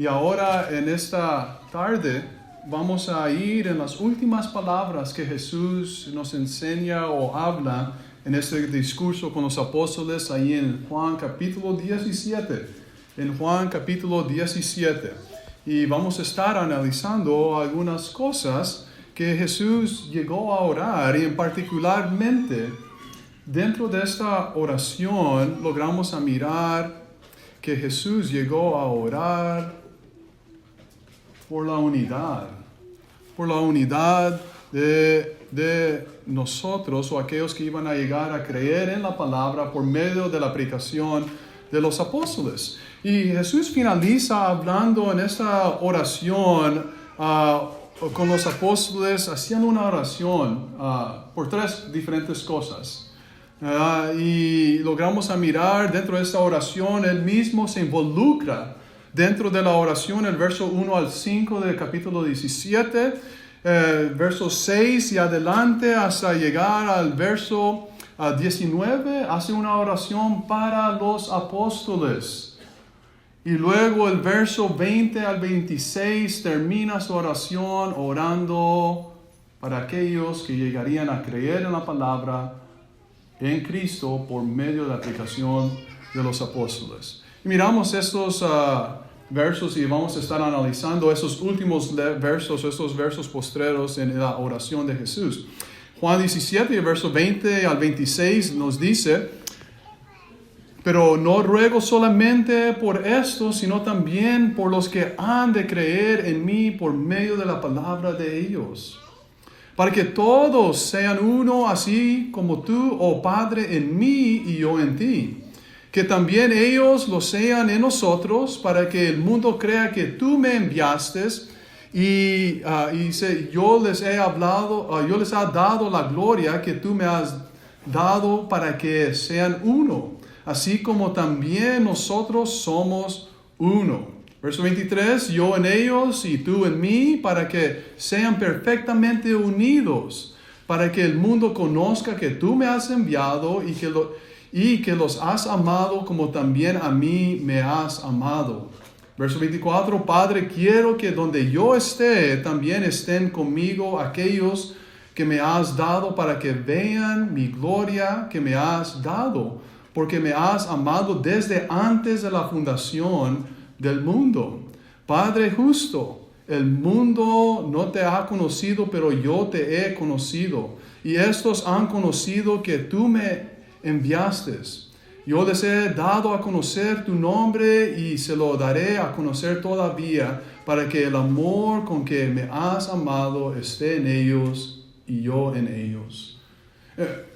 Y ahora en esta tarde vamos a ir en las últimas palabras que Jesús nos enseña o habla en este discurso con los apóstoles ahí en Juan capítulo 17. En Juan capítulo 17. Y vamos a estar analizando algunas cosas que Jesús llegó a orar y en particularmente dentro de esta oración logramos a mirar que Jesús llegó a orar por la unidad de nosotros o aquellos que iban a llegar a creer en la palabra por medio de la aplicación de los apóstoles. Y Jesús finaliza hablando en esta oración con los apóstoles, haciendo una oración por tres diferentes cosas. Y logramos a mirar dentro de esta oración, él mismo se involucra dentro de la oración, el verso 1 al 5 del capítulo 17, verso 6 y adelante hasta llegar al verso 19, hace una oración para los apóstoles. Y luego el verso 20 al 26 termina su oración orando para aquellos que llegarían a creer en la palabra en Cristo por medio de la aplicación de los apóstoles. Y miramos estos versos y vamos a estar analizando esos últimos versos, estos versos postreros en la oración de Jesús. Juan 17, verso 20 al 26 nos dice: pero no ruego solamente por esto, sino también por los que han de creer en mí por medio de la palabra de ellos, para que todos sean uno, así como tú, oh Padre, en mí y yo en ti. Que también ellos lo sean en nosotros, para que el mundo crea que tú me enviaste yo les he dado la gloria que tú me has dado para que sean uno, así como también nosotros somos uno. Verso 23, yo en ellos y tú en mí, para que sean perfectamente unidos, para que el mundo conozca que tú me has enviado y que los has amado como también a mí me has amado. Verso 24, Padre, quiero que donde yo esté, también estén conmigo aquellos que me has dado, para que vean mi gloria que me has dado, porque me has amado desde antes de la fundación del mundo. Padre justo, el mundo no te ha conocido, pero yo te he conocido, y estos han conocido que tú me enviaste. Yo les he dado a conocer tu nombre y se lo daré a conocer todavía, para que el amor con que me has amado esté en ellos y yo en ellos.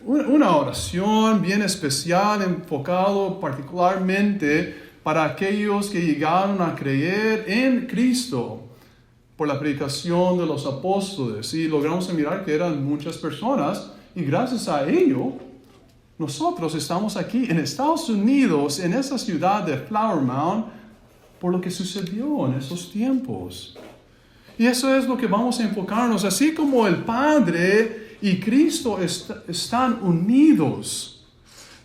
Una oración bien especial, enfocado particularmente para aquellos que llegaron a creer en Cristo por la predicación de los apóstoles. Y logramos mirar que eran muchas personas, y gracias a ello nosotros estamos aquí en Estados Unidos, en esa ciudad de Flower Mound, por lo que sucedió en esos tiempos. Y eso es lo que vamos a enfocarnos. Así como el Padre y Cristo están unidos,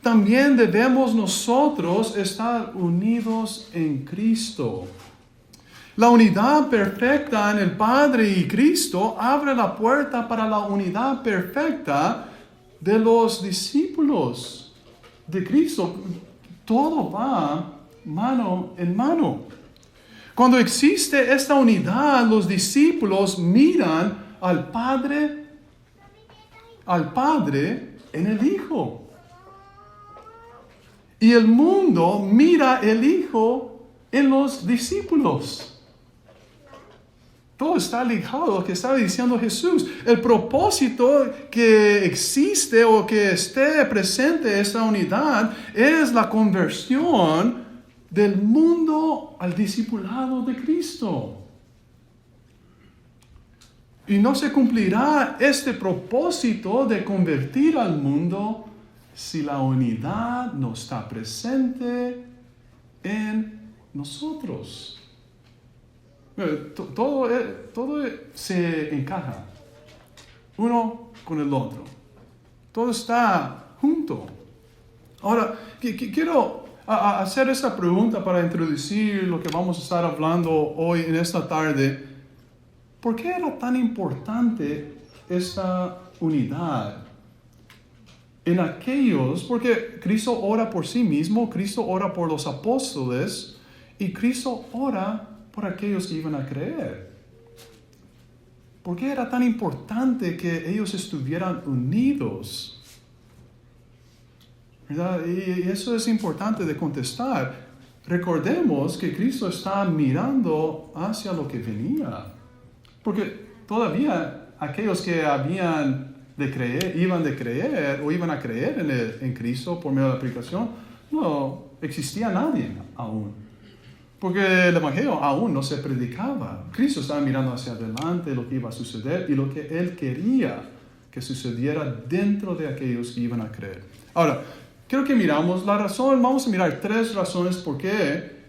también debemos nosotros estar unidos en Cristo. La unidad perfecta en el Padre y Cristo abre la puerta para la unidad perfecta de los discípulos de Cristo. Todo va mano en mano. Cuando existe esta unidad, los discípulos miran al Padre en el Hijo. Y el mundo mira el Hijo en los discípulos. Todo está ligado a lo que estaba diciendo Jesús. El propósito que existe o que esté presente esta unidad es la conversión del mundo al discipulado de Cristo. Y no se cumplirá este propósito de convertir al mundo si la unidad no está presente en nosotros. Todo se encaja uno con el otro. Todo está junto. Ahora, quiero a hacer esta pregunta para introducir lo que vamos a estar hablando hoy en esta tarde. ¿Por qué era tan importante esta unidad en aquellos? Porque Cristo ora por sí mismo, Cristo ora por los apóstoles y Cristo ora por aquellos que iban a creer. ¿Por qué era tan importante que ellos estuvieran unidos? ¿Verdad? Y eso es importante de contestar. Recordemos que Cristo está mirando hacia lo que venía. Porque todavía aquellos que iban de creer o iban a creer en Cristo por medio de la predicación, no existía nadie aún. Porque el Evangelio aún no se predicaba. Cristo estaba mirando hacia adelante lo que iba a suceder y lo que Él quería que sucediera dentro de aquellos que iban a creer. Ahora, quiero que miramos la razón. Vamos a mirar 3 razones por qué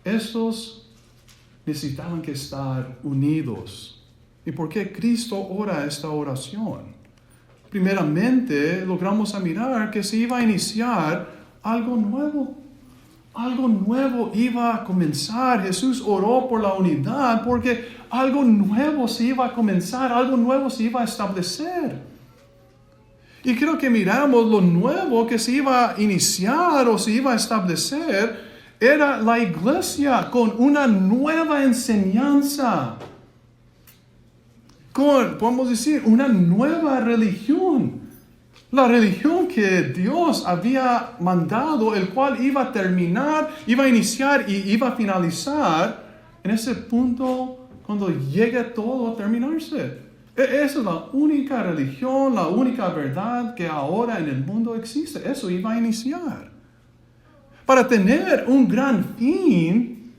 estos necesitaban que estar unidos. ¿Y por qué Cristo ora esta oración? Primeramente, logramos a mirar que se iba a iniciar algo nuevo. Algo nuevo iba a comenzar. Jesús oró por la unidad porque algo nuevo se iba a comenzar, algo nuevo se iba a establecer. Y creo que miramos lo nuevo que se iba a iniciar o se iba a establecer era la iglesia con una nueva enseñanza. Podemos decir, una nueva religión. La religión que Dios había mandado, el cual iba a terminar, iba a iniciar y iba a finalizar en ese punto cuando llegue todo a terminarse. Esa es la única religión, la única verdad que ahora en el mundo existe. Eso iba a iniciar. Para tener un gran fin,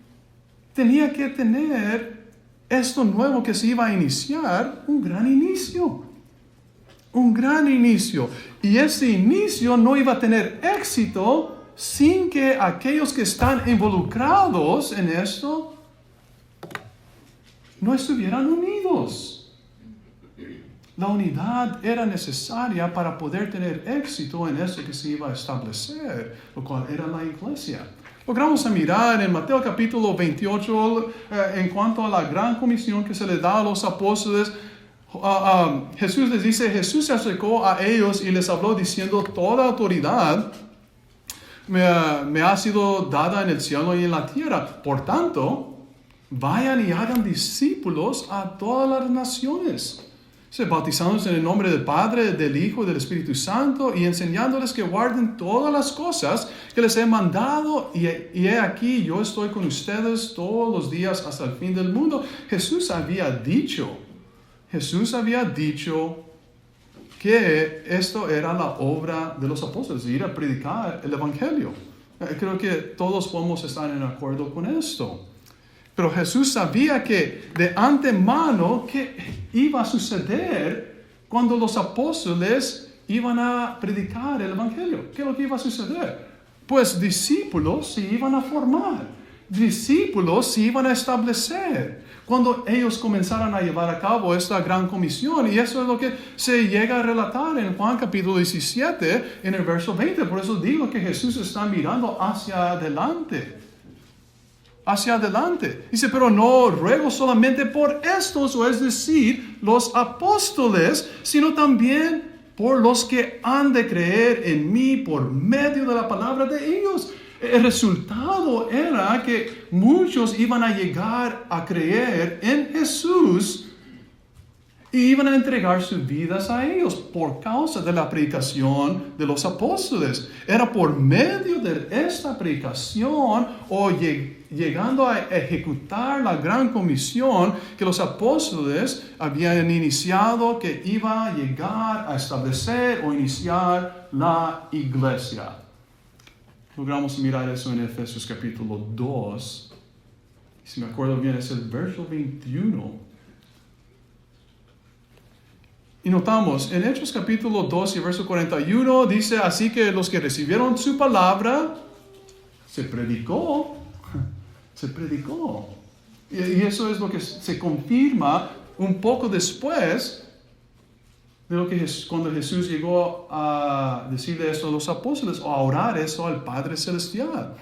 tenía que tener esto nuevo que se iba a iniciar, un gran inicio. Un gran inicio. Y ese inicio no iba a tener éxito sin que aquellos que están involucrados en esto no estuvieran unidos. La unidad era necesaria para poder tener éxito en eso que se iba a establecer, lo cual era la iglesia. Logramos a mirar en Mateo capítulo 28 en cuanto a la gran comisión que se le da a los apóstoles. Jesús les dice, Jesús se acercó a ellos y les habló diciendo, toda autoridad me ha sido dada en el cielo y en la tierra. Por tanto, vayan y hagan discípulos a todas las naciones, bautizándose en el nombre del Padre, del Hijo y del Espíritu Santo y enseñándoles que guarden todas las cosas que les he mandado. Y he aquí, yo estoy con ustedes todos los días hasta el fin del mundo. Jesús había dicho que esto era la obra de los apóstoles, ir a predicar el Evangelio. Creo que todos podemos estar en acuerdo con esto. Pero Jesús sabía que de antemano que iba a suceder cuando los apóstoles iban a predicar el Evangelio. ¿Qué es lo que iba a suceder? Pues discípulos se iban a formar, discípulos se iban a establecer cuando ellos comenzaran a llevar a cabo esta gran comisión. Y eso es lo que se llega a relatar en Juan capítulo 17, en el verso 20. Por eso digo que Jesús está mirando hacia adelante. Hacia adelante. Dice, pero no ruego solamente por estos, o es decir, los apóstoles, sino también por los que han de creer en mí por medio de la palabra de ellos. El resultado era que muchos iban a llegar a creer en Jesús y iban a entregar sus vidas a ellos por causa de la predicación de los apóstoles. Era por medio de esta predicación o llegando a ejecutar la gran comisión que los apóstoles habían iniciado, que iba a llegar a establecer o iniciar la iglesia. Logramos mirar eso en Efesios capítulo 2. Si me acuerdo bien, es el verso 21. Y notamos, en Hechos capítulo 2 y verso 41, dice, así que los que recibieron su palabra, se predicó. Y eso es lo que se confirma un poco después de lo que cuando Jesús llegó a decirle esto a los apóstoles, o a orar eso al Padre Celestial.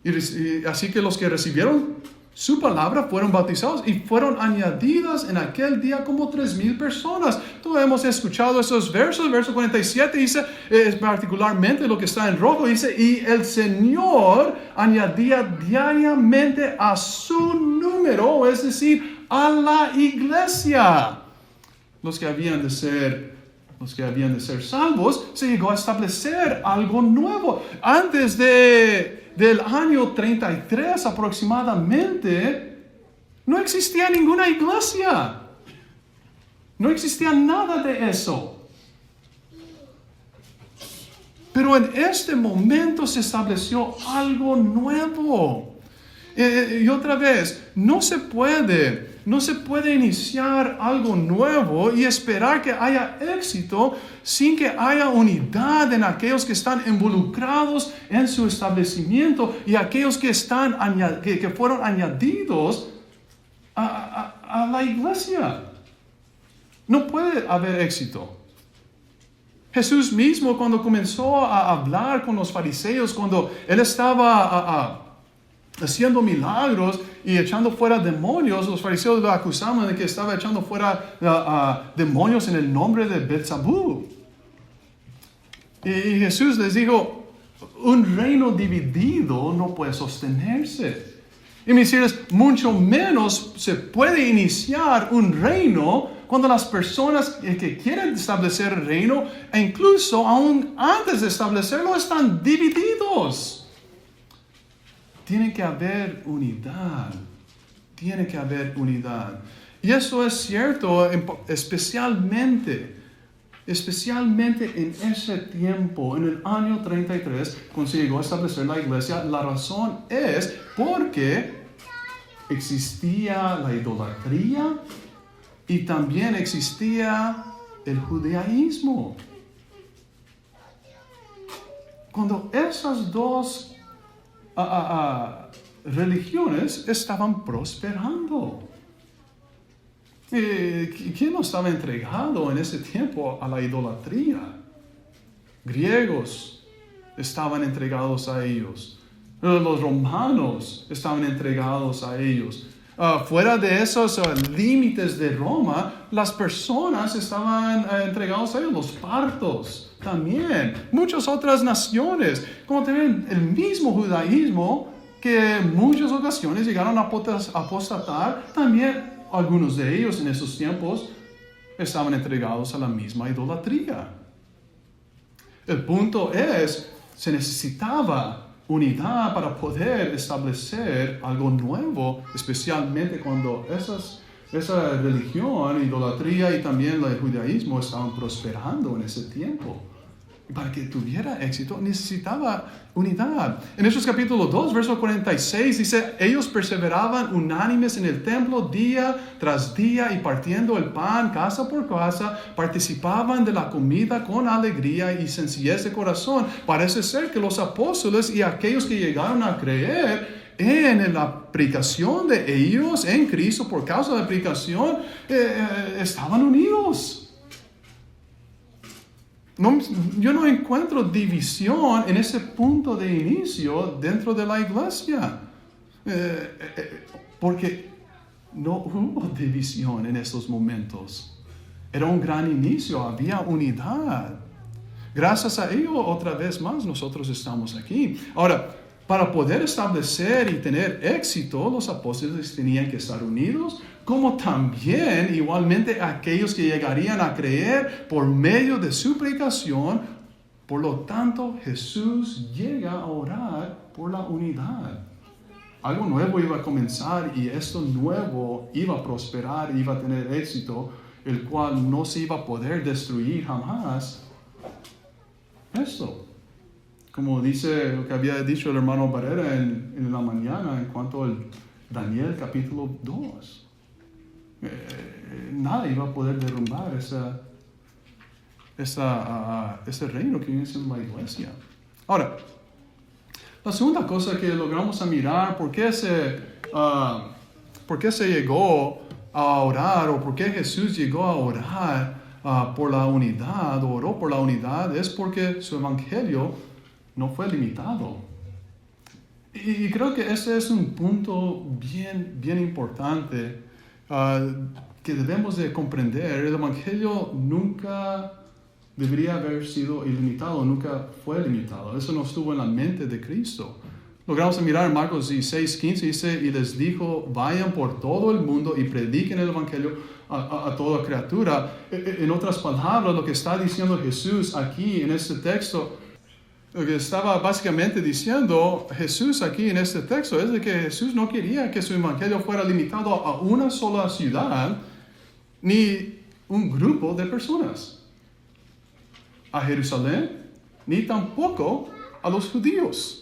Y así que los que recibieron su palabra fueron bautizados y fueron añadidas en aquel día como 3,000 personas. Todos hemos escuchado esos versos. Verso 47 dice, particularmente lo que está en rojo, dice, y el Señor añadía diariamente a su número, es decir, a la iglesia, los que habían de ser salvos. Se llegó a establecer algo nuevo. Antes del año 33 aproximadamente, no existía ninguna iglesia. No existía nada de eso. Pero en este momento se estableció algo nuevo. Y otra vez, no se puede iniciar algo nuevo y esperar que haya éxito sin que haya unidad en aquellos que están involucrados en su establecimiento y aquellos que fueron añadidos a la iglesia. No puede haber éxito. Jesús mismo, cuando comenzó a hablar con los fariseos, cuando él estaba haciendo milagros y echando fuera demonios, los fariseos lo acusaban de que estaba echando fuera demonios en el nombre de Belzebú. Y Jesús les dijo, un reino dividido no puede sostenerse. Y me dices, mucho menos se puede iniciar un reino cuando las personas que quieren establecer el reino, e incluso aún antes de establecerlo, están divididos. Tiene que haber unidad. Tiene que haber unidad. Y eso es cierto especialmente en ese tiempo, en el año 33, cuando se llegó a establecer la iglesia. La razón es porque existía la idolatría y también existía el judaísmo. Cuando esas dos religiones estaban prosperando. ¿Quién no estaba entregado en ese tiempo a la idolatría? Griegos estaban entregados a ellos. Los romanos estaban entregados a ellos. Fuera de esos límites de Roma, las personas estaban entregados a ellos. Los partos también. Muchas otras naciones, como también el mismo judaísmo, que en muchas ocasiones llegaron a apostatar. También algunos de ellos en esos tiempos estaban entregados a la misma idolatría. El punto es, se necesitaba unidad para poder establecer algo nuevo, especialmente cuando esa religión, idolatría y también el judaísmo estaban prosperando en ese tiempo. Y para que tuviera éxito necesitaba unidad. En Hechos capítulo 2, verso 46 dice, ellos perseveraban unánimes en el templo día tras día y partiendo el pan casa por casa, participaban de la comida con alegría y sencillez de corazón. Parece ser que los apóstoles y aquellos que llegaron a creer en la predicación de ellos en Cristo por causa de la predicación estaban unidos. Yo no encuentro división en ese punto de inicio dentro de la iglesia. Porque no hubo división en esos momentos. Era un gran inicio, había unidad. Gracias a ello, otra vez más, nosotros estamos aquí. Ahora, para poder establecer y tener éxito, los apóstoles tenían que estar unidos, como también igualmente aquellos que llegarían a creer por medio de su predicación. Por lo tanto, Jesús llega a orar por la unidad. Algo nuevo iba a comenzar y esto nuevo iba a prosperar, iba a tener éxito, el cual no se iba a poder destruir jamás. Esto, como dice lo que había dicho el hermano Barrera en la mañana en cuanto al Daniel capítulo 2. Nada iba a poder derrumbar ese reino que viene siendo la iglesia. Ahora, la segunda cosa que logramos a mirar, ¿por qué se llegó a orar o por qué Jesús llegó a orar por la unidad, oró por la unidad, es porque su evangelio no fue limitado. Y creo que ese es un punto bien importante que debemos de comprender. El evangelio nunca debería haber sido ilimitado, nunca fue limitado. Eso no estuvo en la mente de Cristo. Logramos mirar Marcos 16:15, dice, y les dijo, vayan por todo el mundo y prediquen el evangelio a toda criatura. En otras palabras, lo que está diciendo Jesús aquí en este texto, lo que estaba básicamente diciendo Jesús aquí en este texto es de que Jesús no quería que su evangelio fuera limitado a una sola ciudad, ni un grupo de personas, a Jerusalén, ni tampoco a los judíos.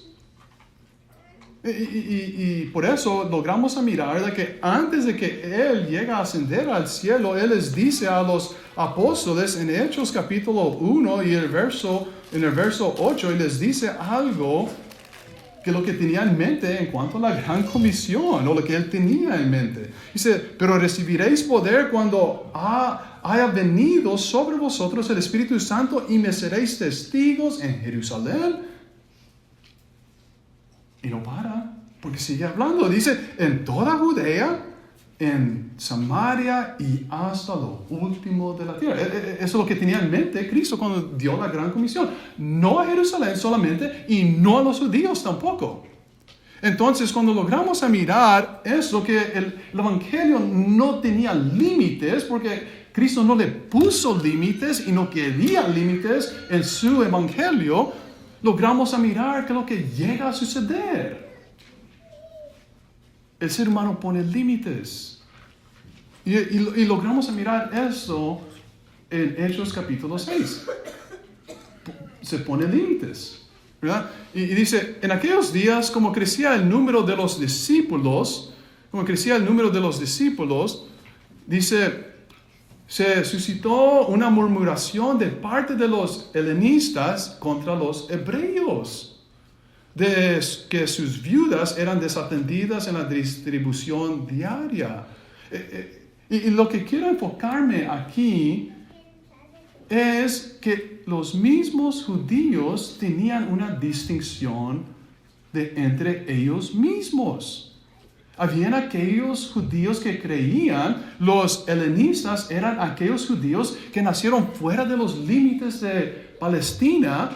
Y por eso logramos mirar de que antes de que Él llegue a ascender al cielo, Él les dice a los apóstoles en Hechos capítulo 1 y en el verso 8, y les dice algo que lo que tenía en mente en cuanto a la gran comisión, o lo que Él tenía en mente. Dice, pero recibiréis poder cuando haya venido sobre vosotros el Espíritu Santo y me seréis testigos en Jerusalén. Y no para, porque sigue hablando. Dice, en toda Judea, en Samaria y hasta lo último de la tierra. Eso es lo que tenía en mente Cristo cuando dio la gran comisión. No a Jerusalén solamente y no a los judíos tampoco. Entonces, cuando logramos mirar eso, que el evangelio no tenía límites, porque Cristo no le puso límites y no quería límites en su evangelio, logramos mirar que lo que llega a suceder. El ser humano pone límites. Y logramos mirar eso en Hechos capítulo 6. Se pone límites, ¿verdad? Y dice, en aquellos días, como crecía el número de los discípulos, dice, se suscitó una murmuración de parte de los helenistas contra los hebreos, de que sus viudas eran desatendidas en la distribución diaria. Y lo que quiero enfocarme aquí es que los mismos judíos tenían una distinción entre ellos mismos. Habían aquellos judíos que creían, los helenistas eran aquellos judíos que nacieron fuera de los límites de Palestina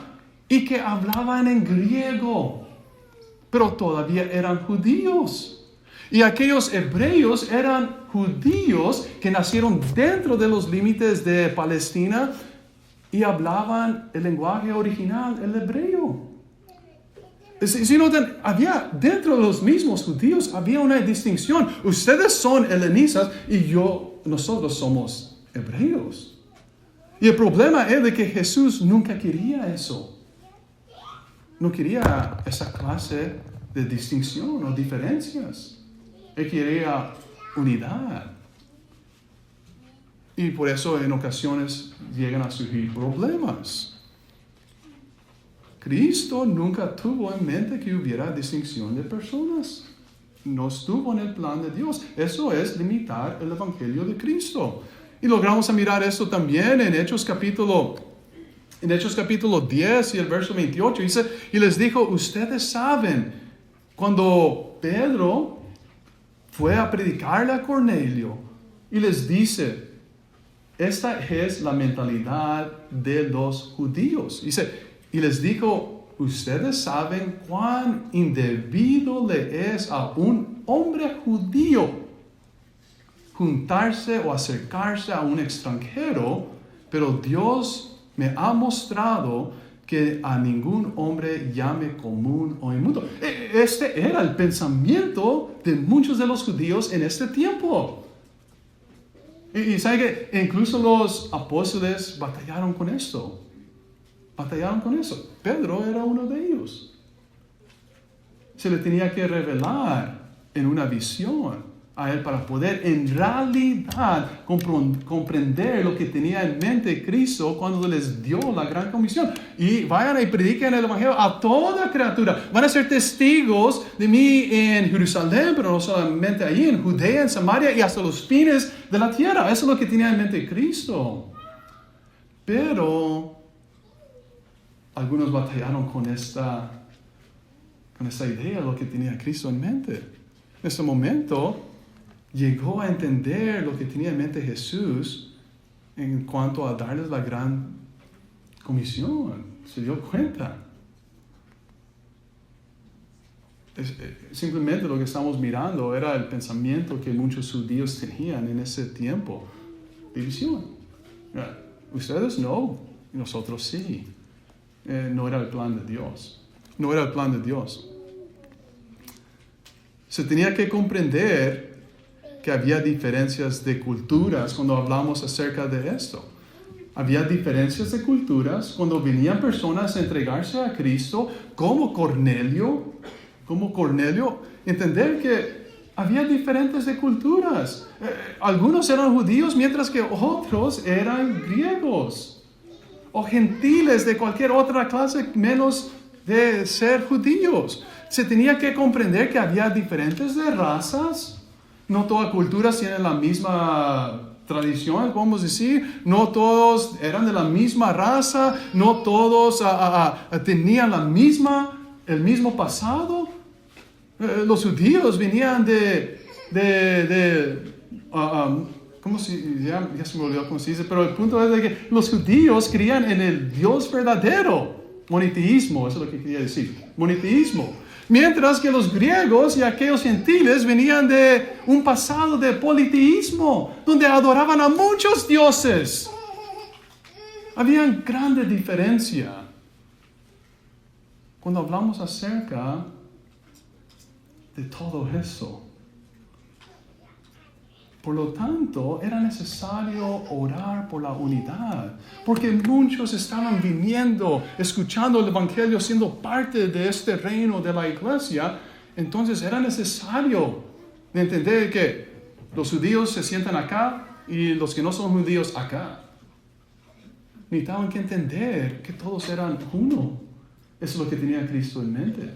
y que hablaban en griego, pero todavía eran judíos. Y aquellos hebreos eran judíos que nacieron dentro de los límites de Palestina y hablaban el lenguaje original, el hebreo. Si notan, había dentro de los mismos judíos, había una distinción. Ustedes son helenistas y nosotros somos hebreos. Y el problema es de que Jesús nunca quería eso. No quería esa clase de distinción o diferencias. Él quería unidad. Y por eso en ocasiones llegan a surgir problemas. Cristo nunca tuvo en mente que hubiera distinción de personas. No estuvo en el plan de Dios. Eso es limitar el evangelio de Cristo. Y logramos mirar esto también en Hechos capítulo 10 y el verso 28. Dice, y les dijo, ustedes saben, cuando Pedro fue a predicarle a Cornelio y les dice, esta es la mentalidad de los judíos. Dice, y les dijo, ustedes saben cuán indebido le es a un hombre judío juntarse o acercarse a un extranjero, pero Dios me ha mostrado que a ningún hombre llame común o inmundo. Este era el pensamiento de muchos de los judíos en este tiempo. Y saben que incluso los apóstoles batallaron con esto. Pedro era uno de ellos. Se le tenía que revelar en una visión a él para poder en realidad comprender lo que tenía en mente Cristo cuando les dio la gran comisión. Y vayan y prediquen el evangelio a toda criatura. Van a ser testigos de mí en Jerusalén, pero no solamente allí, en Judea, en Samaria y hasta los fines de la tierra. Eso es lo que tenía en mente Cristo. Pero algunos batallaron con esta idea de lo que tenía Cristo en mente. En ese momento llegó a entender lo que tenía en mente Jesús en cuanto a darles la gran comisión. Se dio cuenta. Simplemente lo que estamos mirando era el pensamiento que muchos judíos tenían en ese tiempo. División. Ustedes no, y nosotros sí. No era el plan de Dios. No era el plan de Dios. Se tenía que comprender que había diferencias de culturas cuando hablamos acerca de esto. Había diferencias de culturas cuando venían personas a entregarse a Cristo, como Cornelio, entender que había diferentes de culturas. Algunos eran judíos, mientras que otros eran griegos o gentiles de cualquier otra clase, menos de ser judíos. Se tenía que comprender que había diferentes de razas. No todas culturas tienen la misma tradición, podemos decir. No todos eran de la misma raza. No todos tenían el mismo pasado. Los judíos venían ¿cómo ya se me olvidó cómo se dice? Pero el punto es de que los judíos creían en el Dios verdadero. Moniteísmo, eso es lo que quería decir. Moniteísmo. Mientras que los griegos y aquellos gentiles venían de un pasado de politeísmo, donde adoraban a muchos dioses. Había grande diferencia. Cuando hablamos acerca de todo eso. Por lo tanto, era necesario orar por la unidad, porque muchos estaban viniendo, escuchando el Evangelio, siendo parte de este reino de la iglesia. Entonces era necesario entender que los judíos se sientan acá y los que no son judíos acá. Necesitaban que entender que todos eran uno. Eso es lo que tenía Cristo en mente.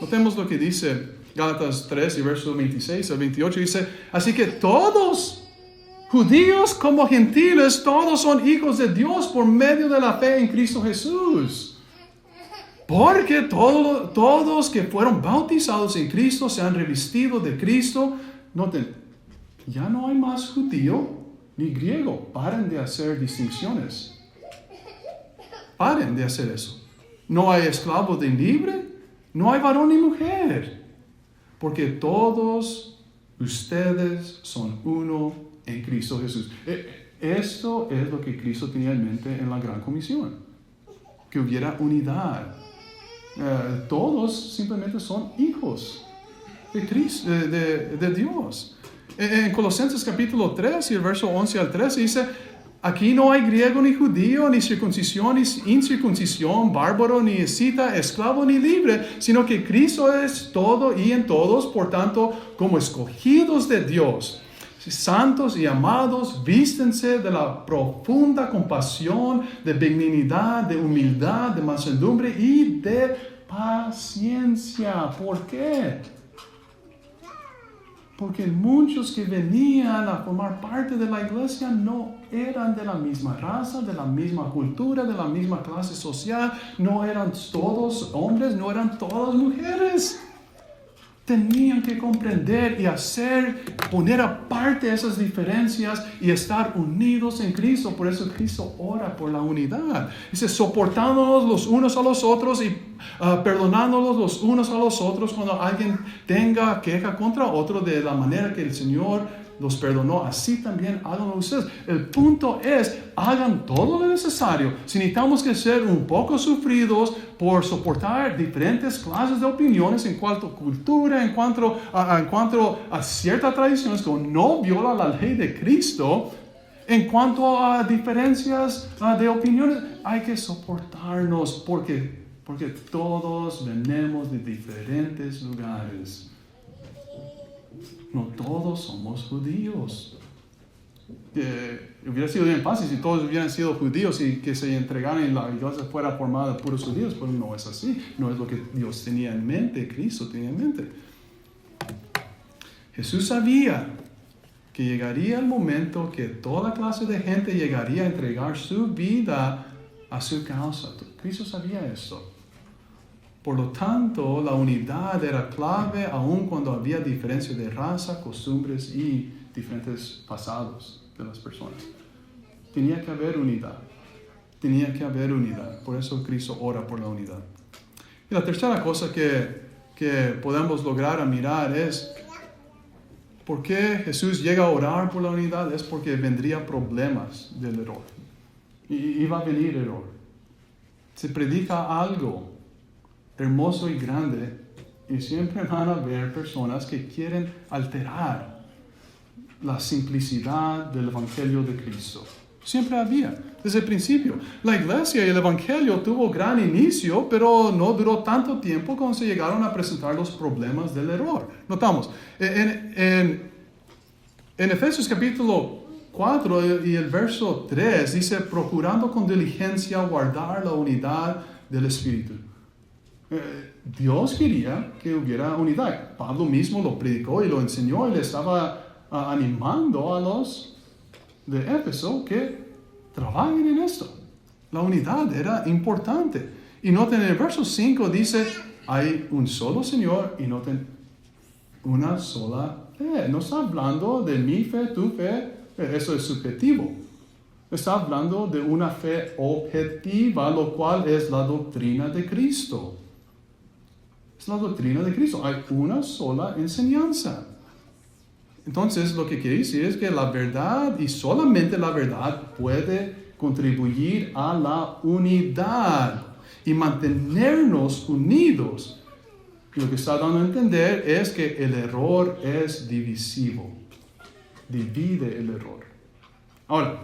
Notemos lo que dice Gálatas 3 y versos 26 al 28. Dice, así que todos, judíos como gentiles, todos son hijos de Dios por medio de la fe en Cristo Jesús. Porque todos que fueron bautizados en Cristo se han revestido de Cristo. Noten, ya no hay más judío ni griego. Paren de hacer distinciones. Paren de hacer eso. No hay esclavo ni libre. No hay varón ni mujer. Porque todos ustedes son uno en Cristo Jesús. Esto es lo que Cristo tenía en mente en la Gran Comisión. Que hubiera unidad. Todos simplemente son hijos de Cristo, de Dios. En Colosenses capítulo 3 y el verso 11 al 13 dice, aquí no hay griego ni judío, ni circuncisión ni incircuncisión, bárbaro ni escita, esclavo ni libre, sino que Cristo es todo y en todos. Por tanto, como escogidos de Dios, santos y amados, vístense de la profunda compasión, de benignidad, de humildad, de mansedumbre y de paciencia. ¿Por qué? Porque muchos que venían a formar parte de la iglesia no eran de la misma raza, de la misma cultura, de la misma clase social. No eran todos hombres, no eran todas mujeres. Tenían que comprender y poner aparte esas diferencias y estar unidos en Cristo. Por eso Cristo ora por la unidad. Dice, soportándonos los unos a los otros y perdonándonos los unos a los otros cuando alguien tenga queja contra otro, de la manera que el Señor los perdonó, así también háganlo ustedes. El punto es, hagan todo lo necesario. Si necesitamos que ser un poco sufridos por soportar diferentes clases de opiniones en cuanto a cultura, en cuanto a ciertas tradiciones que no viola la ley de Cristo, en cuanto a diferencias de opiniones, hay que soportarnos porque todos venimos de diferentes lugares. No todos somos judíos. Hubiera sido bien fácil si todos hubieran sido judíos y que se entregaran y la iglesia fuera formada de puros judíos, pero no es así. No es lo que Dios tenía en mente, Cristo tenía en mente. Jesús sabía que llegaría el momento que toda clase de gente llegaría a entregar su vida a su causa. Cristo sabía esto. Por lo tanto, la unidad era clave aun cuando había diferencia de raza, costumbres y diferentes pasados de las personas. Tenía que haber unidad. Tenía que haber unidad. Por eso Cristo ora por la unidad. Y la tercera cosa que podemos lograr a mirar es ¿por qué Jesús llega a orar por la unidad? Es porque vendría problemas del error. Y va a venir error. Se predica algo hermoso y grande y siempre van a haber personas que quieren alterar la simplicidad del Evangelio de Cristo. Siempre había, desde el principio. La iglesia y el Evangelio tuvo gran inicio, pero no duró tanto tiempo cuando se llegaron a presentar los problemas del error. Notamos, en Efesios capítulo 4 y el verso 3 dice, procurando con diligencia guardar la unidad del Espíritu. Dios quería que hubiera unidad. Pablo mismo lo predicó y lo enseñó y le estaba animando a los de Éfeso que trabajen en esto. La unidad era importante. Y noten en el verso 5 dice, hay un solo Señor y noten una sola fe. No está hablando de mi fe, tu fe, eso es subjetivo. Está hablando de una fe objetiva, lo cual es la doctrina de Cristo. Es la doctrina de Cristo. Hay una sola enseñanza. Entonces, lo que quiere decir es que la verdad y solamente la verdad puede contribuir a la unidad y mantenernos unidos. Y lo que está dando a entender es que el error es divisivo. Divide el error. Ahora,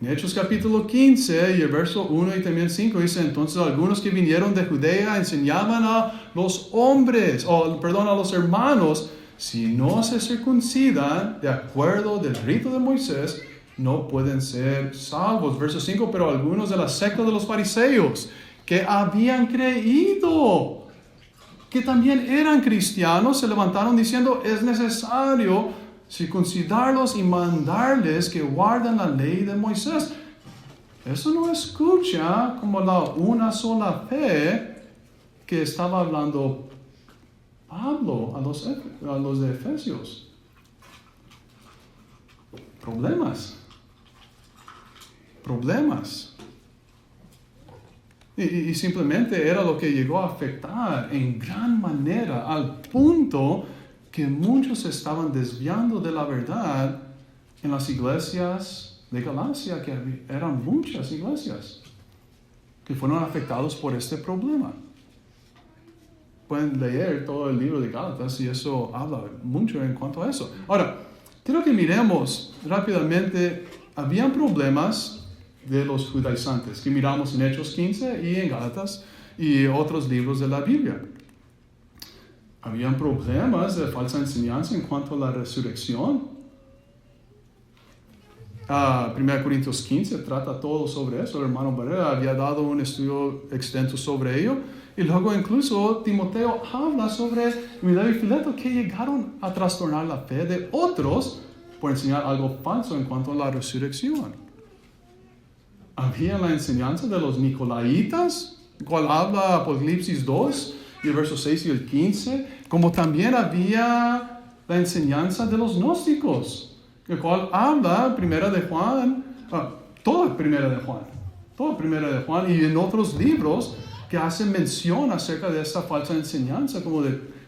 en Hechos capítulo 15 y el verso 1 y también 5 dice, entonces algunos que vinieron de Judea enseñaban a los hombres, a los hermanos, si no se circuncidan de acuerdo del rito de Moisés, no pueden ser salvos. Verso 5, pero algunos de la secta de los fariseos que habían creído, que también eran cristianos, se levantaron diciendo, es necesario circuncidarlos y mandarles que guarden la ley de Moisés. Eso no escucha como la una sola fe que estaba hablando Pablo a los de Efesios. Problemas. Y simplemente era lo que llegó a afectar en gran manera al punto que muchos estaban desviando de la verdad en las iglesias de Galacia, que eran muchas iglesias que fueron afectados por este problema. Pueden leer todo el libro de Gálatas y eso habla mucho en cuanto a eso. Ahora, quiero que miremos rápidamente, habían problemas de los judaizantes que miramos en Hechos 15 y en Gálatas y otros libros de la Biblia. Habían problemas de falsa enseñanza en cuanto a la resurrección. 1 Corintios 15 trata todo sobre eso. El hermano Barrera había dado un estudio extenso sobre ello. Y luego incluso Timoteo habla sobre Humildad y Fileto que llegaron a trastornar la fe de otros por enseñar algo falso en cuanto a la resurrección. Había la enseñanza de los Nicolaitas, cual habla Apocalipsis 2, y el verso 6 y el 15, como también había la enseñanza de los gnósticos, el cual habla toda primera de Juan y en otros libros que hacen mención acerca de esta falsa enseñanza,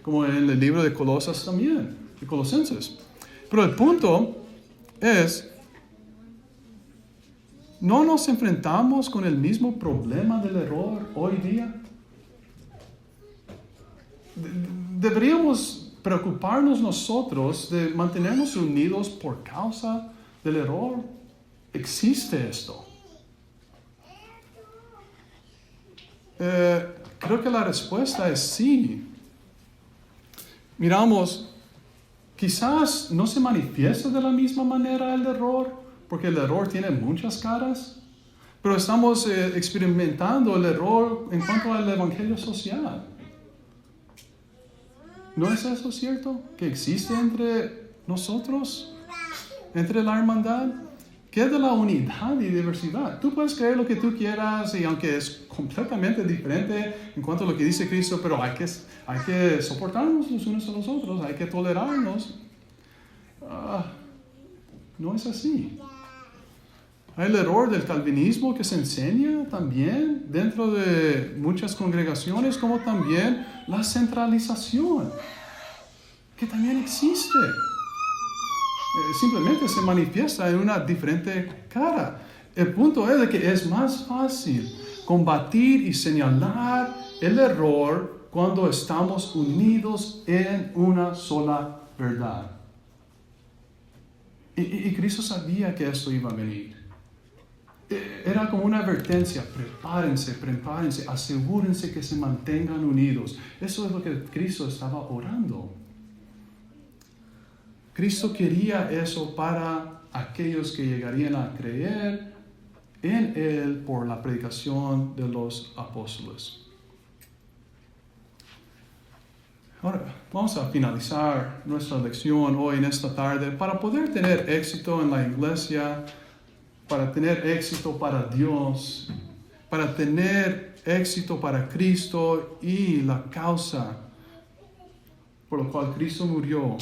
como en el libro de Colosas también, de Colosenses. Pero el punto es, ¿no nos enfrentamos con el mismo problema del error hoy día? Deberíamos preocuparnos nosotros de mantenernos unidos por causa del error. ¿Existe esto? Creo que la respuesta es sí. Miramos, quizás no se manifiesta de la misma manera el error, porque el error tiene muchas caras, pero estamos experimentando el error en cuanto al evangelio social. ¿No es eso cierto? Que existe entre nosotros, entre la hermandad, ¿qué de la unidad y diversidad? Tú puedes creer lo que tú quieras y aunque es completamente diferente en cuanto a lo que dice Cristo, pero hay que soportarnos los unos a los otros, hay que tolerarnos. No es así. Hay el error del calvinismo que se enseña también dentro de muchas congregaciones, como también la centralización, que también existe. Simplemente se manifiesta en una diferente cara. El punto es de que es más fácil combatir y señalar el error cuando estamos unidos en una sola verdad. Y Cristo sabía que esto iba a venir. Era como una advertencia: prepárense, asegúrense que se mantengan unidos. Eso es lo que Cristo estaba orando. Cristo quería eso para aquellos que llegarían a creer en Él por la predicación de los apóstoles. Ahora, vamos a finalizar nuestra lección hoy en esta tarde. Para poder tener éxito en la iglesia, para tener éxito para Dios, para tener éxito para Cristo y la causa por la cual Cristo murió,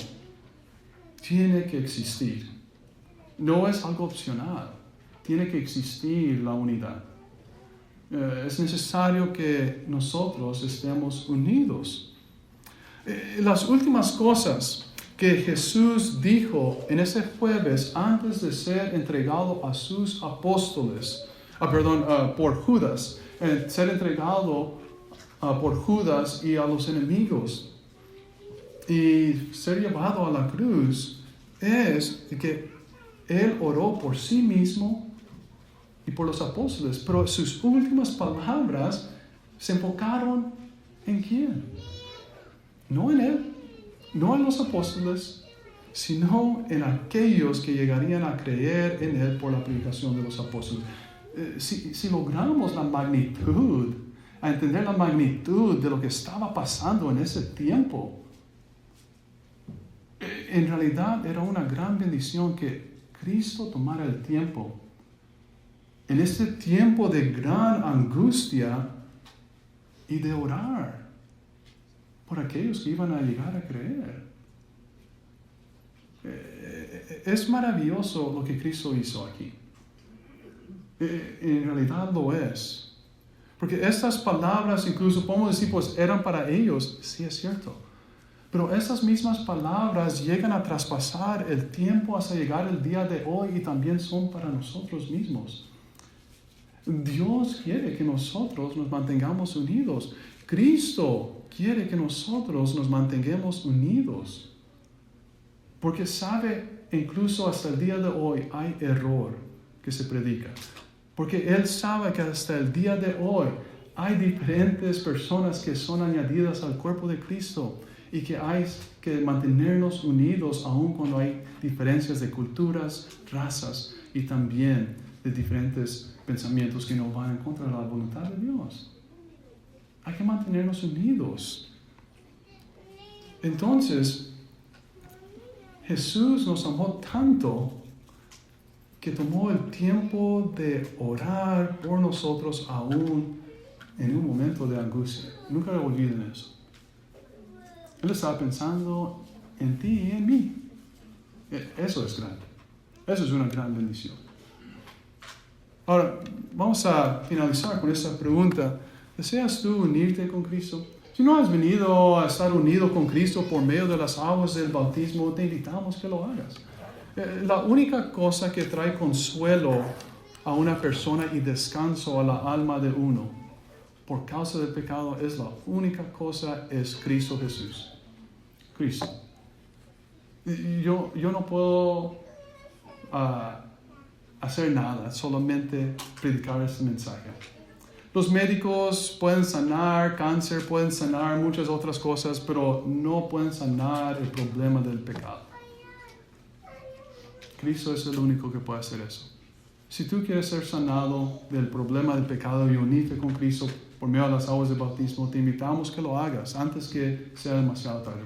tiene que existir. No es algo opcional. Tiene que existir la unidad. Es necesario que nosotros estemos unidos. Las últimas cosas que Jesús dijo en ese jueves antes de ser entregado a sus apóstoles, por Judas, ser entregado por Judas y a los enemigos y ser llevado a la cruz, es que Él oró por sí mismo y por los apóstoles, pero sus últimas palabras se enfocaron ¿en quién? No en Él, no en los apóstoles, sino en aquellos que llegarían a creer en Él por la predicación de los apóstoles. Si logramos la magnitud, a entender la magnitud de lo que estaba pasando en ese tiempo, en realidad era una gran bendición que Cristo tomara el tiempo, en este tiempo de gran angustia, y de orar por aquellos que iban a llegar a creer. Es maravilloso lo que Cristo hizo aquí. En realidad lo es. Porque estas palabras, incluso podemos decir, pues eran para ellos. Sí, es cierto. Pero esas mismas palabras llegan a traspasar el tiempo hasta llegar el día de hoy y también son para nosotros mismos. Dios quiere que nosotros nos mantengamos unidos. Cristo quiere que nosotros nos mantengamos unidos. Porque sabe, incluso hasta el día de hoy hay error que se predica. Porque Él sabe que hasta el día de hoy hay diferentes personas que son añadidas al cuerpo de Cristo y que hay que mantenernos unidos aun cuando hay diferencias de culturas, razas y también de diferentes pensamientos que no van en contra de la voluntad de Dios. Hay que mantenernos unidos. Entonces, Jesús nos amó tanto que tomó el tiempo de orar por nosotros aún en un momento de angustia. Nunca lo olviden eso. Él estaba pensando en ti y en mí. Eso es grande. Eso es una gran bendición. Ahora, vamos a finalizar con esta pregunta. ¿Deseas tú unirte con Cristo? Si no has venido a estar unido con Cristo por medio de las aguas del bautismo, te invitamos que lo hagas. La única cosa que trae consuelo a una persona y descanso a la alma de uno por causa del pecado es la única cosa, es Cristo Jesús. Cristo. Yo no puedo hacer nada, solamente predicar este mensaje. Los médicos pueden sanar cáncer, pueden sanar muchas otras cosas, pero no pueden sanar el problema del pecado. Cristo es el único que puede hacer eso. Si tú quieres ser sanado del problema del pecado y unirte con Cristo por medio de las aguas del bautismo, te invitamos que lo hagas antes que sea demasiado tarde.